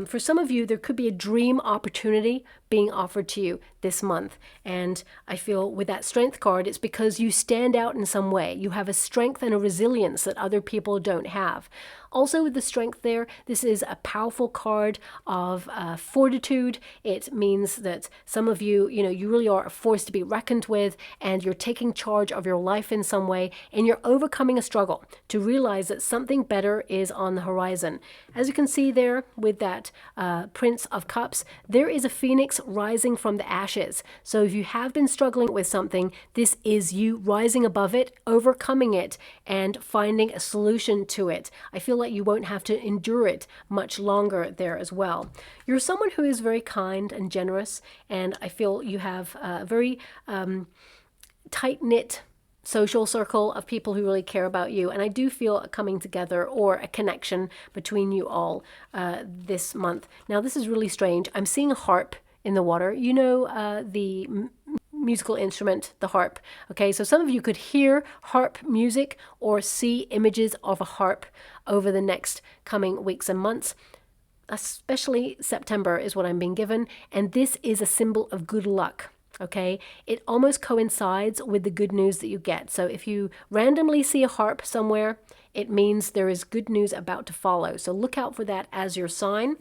For some of you, there could be a dream opportunity being offered to you this month. And I feel with that Strength card, it's because you stand out in some way. You have a strength and a resilience that other people don't have. Also with the Strength there, this is a powerful card of fortitude. It means that some of you, you know, you really are a force to be reckoned with, and you're taking charge of your life in some way, and you're overcoming a struggle to realize that something better is on the horizon. As you can see there with that Prince of Cups, there is a phoenix rising from the ashes. So if you have been struggling with something, this is you rising above it, overcoming it, and finding a solution to it. I feel like you won't have to endure it much longer there as well. You're someone who is very kind and generous, and I feel you have a very tight-knit social circle of people who really care about you. And I do feel a coming together or a connection between you all this month. Now, this is really strange. I'm seeing a harp in the water. You know, the musical instrument, the harp. Okay, so some of you could hear harp music or see images of a harp over the next coming weeks and months. Especially September is what I'm being given. And this is a symbol of good luck. Okay, it almost coincides with the good news that you get. So if you randomly see a harp somewhere, it means there is good news about to follow. So look out for that as your sign.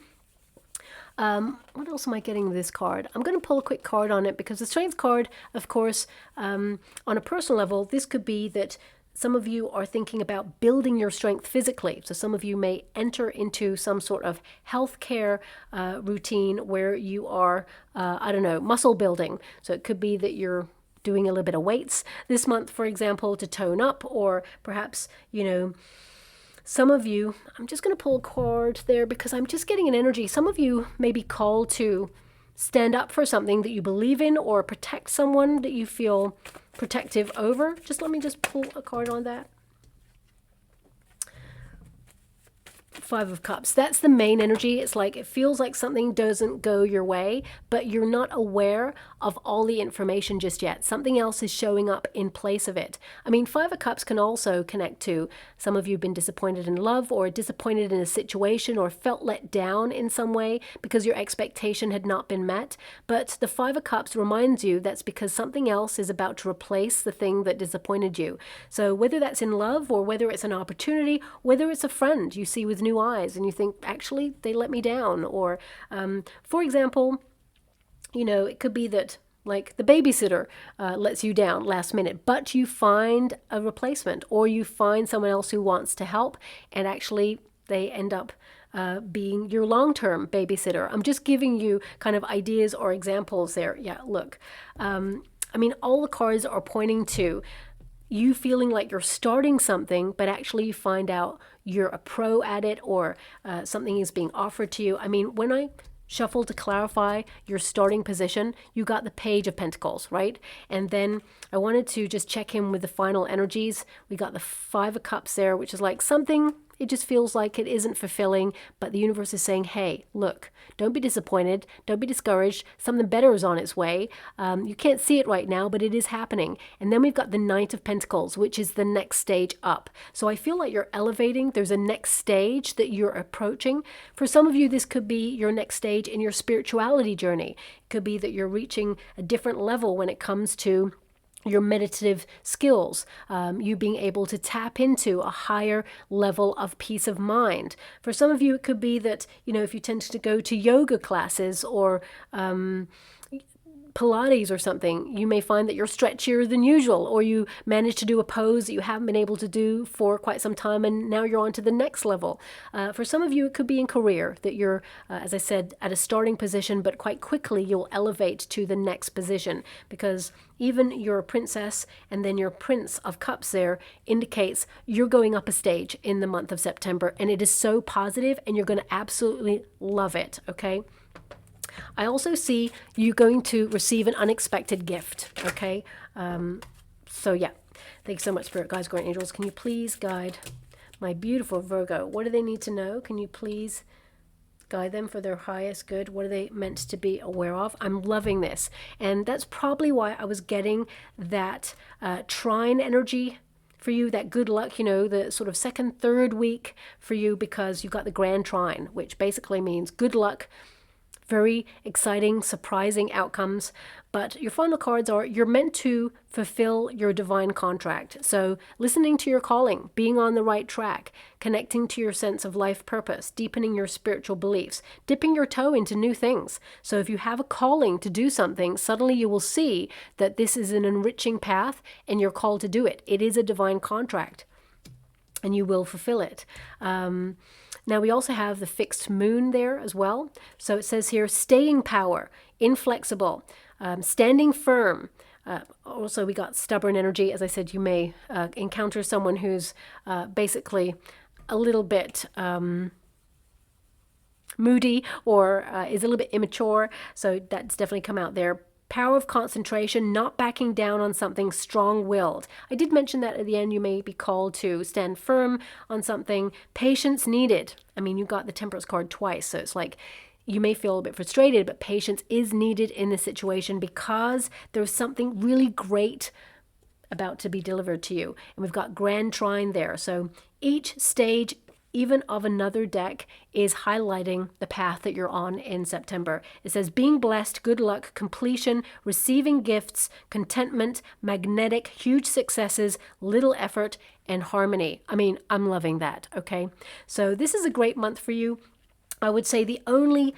What else am I getting with this card? I'm going to pull a quick card on it, because the Strength card, of course, on a personal level, this could be that some of you are thinking about building your strength physically. So some of you may enter into some sort of healthcare routine where you are, I don't know, muscle building. So it could be that you're doing a little bit of weights this month, for example, to tone up, or perhaps, you know, some of you, I'm just going to pull a card there because I'm just getting an energy. Some of you may be called to stand up for something that you believe in, or protect someone that you feel protective over. Let me pull a card on that. Five of Cups. That's the main energy. It's like it feels like something doesn't go your way, but you're not aware of all the information just yet. Something else is showing up in place of it. I mean, Five of Cups can also connect to some of you have been disappointed in love, or disappointed in a situation, or felt let down in some way because your expectation had not been met. But the Five of Cups reminds you that's because something else is about to replace the thing that disappointed you. So whether that's in love, or whether it's an opportunity, whether it's a friend you see with new eyes and you think, actually, they let me down. Or, for example, you know, it could be that like the babysitter lets you down last minute, but you find a replacement, or you find someone else who wants to help, and actually they end up being your long-term babysitter. I'm just giving you kind of ideas or examples there. Yeah, look, I mean, all the cards are pointing to you feeling like you're starting something, but actually you find out you're a pro at it, or something is being offered to you. I mean, when I shuffle to clarify your starting position, you got the Page of Pentacles, right? And then I wanted to just check in with the final energies. We got the Five of Cups there, which is like something, it just feels like it isn't fulfilling, but the universe is saying, hey, look, don't be disappointed, don't be discouraged, something better is on its way. You can't see it right now, but it is happening. And then we've got the Knight of Pentacles, which is the next stage up. So I feel like you're elevating. There's a next stage that you're approaching. For some of you, this could be your next stage in your spirituality journey. It could be that you're reaching a different level when it comes to your meditative skills, you being able to tap into a higher level of peace of mind. For some of you, it could be that, you know, if you tend to go to yoga classes or Pilates or something, you may find that you're stretchier than usual, or you manage to do a pose that you haven't been able to do for quite some time, and now you're on to the next level. For some of you, it could be in career, that you're, as I said, at a starting position, but quite quickly you'll elevate to the next position, because even your Princess and then your Prince of Cups there indicates you're going up a stage in the month of September, and it is so positive, and you're going to absolutely love it, okay? I also see you going to receive an unexpected gift, okay? So yeah, thanks so much, Spirit Guides, Guardian Angels. Can you please guide my beautiful Virgo? What do they need to know? Can you please guide them for their highest good? What are they meant to be aware of? I'm loving this. And that's probably why I was getting that trine energy for you, that good luck, you know, the sort of second, third week for you, because you got the Grand Trine, which basically means good luck, very exciting, surprising outcomes. But your final cards are, you're meant to fulfill your divine contract. So listening to your calling, being on the right track, connecting to your sense of life purpose, deepening your spiritual beliefs, dipping your toe into new things. So if you have a calling to do something, suddenly you will see that this is an enriching path and you're called to do it. It is a divine contract and you will fulfill it. Now we also have the fixed moon there as well. So it says here, staying power, inflexible, standing firm. Also we got stubborn energy. As I said, you may encounter someone who's basically a little bit moody, or is a little bit immature. So that's definitely come out there. Power of concentration, not backing down on something, strong-willed. I did mention that at the end, you may be called to stand firm on something. Patience needed. I mean, you got the Temperance card twice, so it's like you may feel a bit frustrated, but patience is needed in this situation because there's something really great about to be delivered to you. And we've got Grand Trine there. So each stage, even of another deck, is highlighting the path that you're on in September. It says being blessed, good luck, completion, receiving gifts, contentment, magnetic, huge successes, little effort, and harmony. I mean, I'm loving that, okay? So this is a great month for you. I would say the only,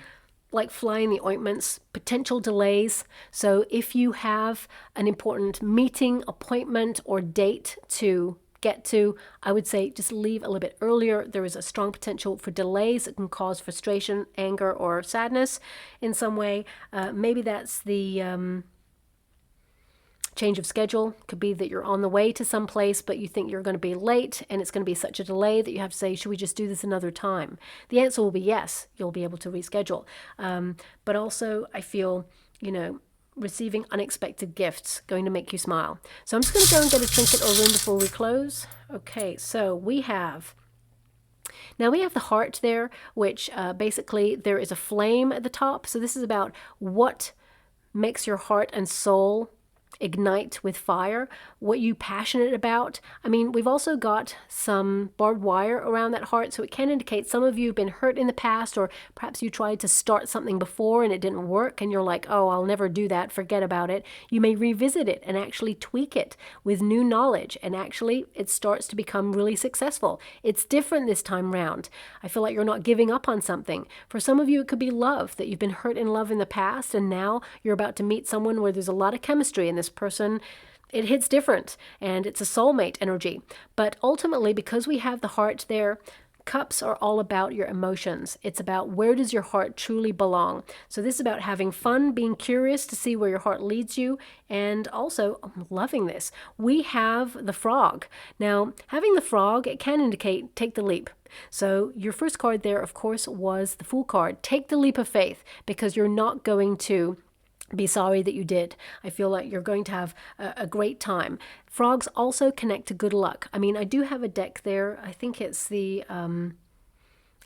like fly in the ointments, potential delays. So if you have an important meeting, appointment, or date to get to, I would say just leave a little bit earlier. There is a strong potential for delays that can cause frustration, anger, or sadness in some way. Maybe that's the change of schedule. Could be that you're on the way to some place, but you think you're going to be late and it's going to be such a delay that you have to say, should we just do this another time? The answer will be yes, you'll be able to reschedule. But also I feel, you know, receiving unexpected gifts going to make you smile. So I'm just going to go and get a trinket or rune before we close. Okay, so we have the heart there, which basically there is a flame at the top. So this is about what makes your heart and soul ignite with fire, what you passionate about. I mean, we've also got some barbed wire around that heart, so it can indicate some of you have been hurt in the past, or perhaps you tried to start something before and it didn't work and you're like, oh, I'll never do that, forget about it. You may revisit it and actually tweak it with new knowledge, and actually it starts to become really successful. It's different this time round. I feel like you're not giving up on something. For some of you, it could be love, that you've been hurt in love in the past and now you're about to meet someone where there's a lot of chemistry, and this person, it hits different and it's a soulmate energy. But ultimately, because we have the heart there, Cups are all about your emotions. It's about where does your heart truly belong. So this is about having fun, being curious to see where your heart leads you, and also, I'm loving this, we have the Frog. Now, having the Frog, it can indicate take the leap. So your first card there, of course, was the Fool card. Take the leap of faith, because you're not going to be sorry that you did. I feel like you're going to have a great time. Frogs also connect to good luck. I mean, I do have a deck there. I think it's the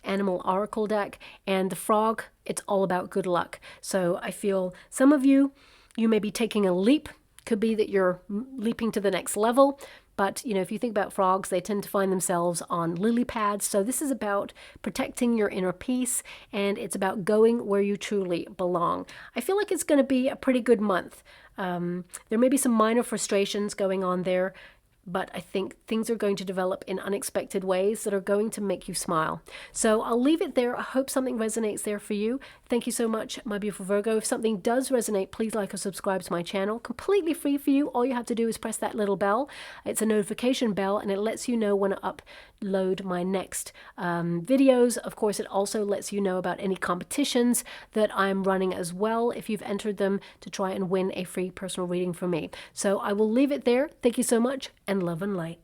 Animal Oracle deck, and the Frog, it's all about good luck. So I feel some of you may be taking a leap. Could be that you're leaping to the next level. But, you know, if you think about frogs, they tend to find themselves on lily pads. So this is about protecting your inner peace, and it's about going where you truly belong. I feel like it's going to be a pretty good month. There may be some minor frustrations going on there, but I think things are going to develop in unexpected ways that are going to make you smile. So I'll leave it there. I hope something resonates there for you. Thank you so much, my beautiful Virgo. If something does resonate, please like or subscribe to my channel. Completely free for you. All you have to do is press that little bell. It's a notification bell, and it lets you know when I upload my next videos. Of course, it also lets you know about any competitions that I'm running as well, if you've entered them, to try and win a free personal reading from me. So I will leave it there. Thank you so much, and love and light.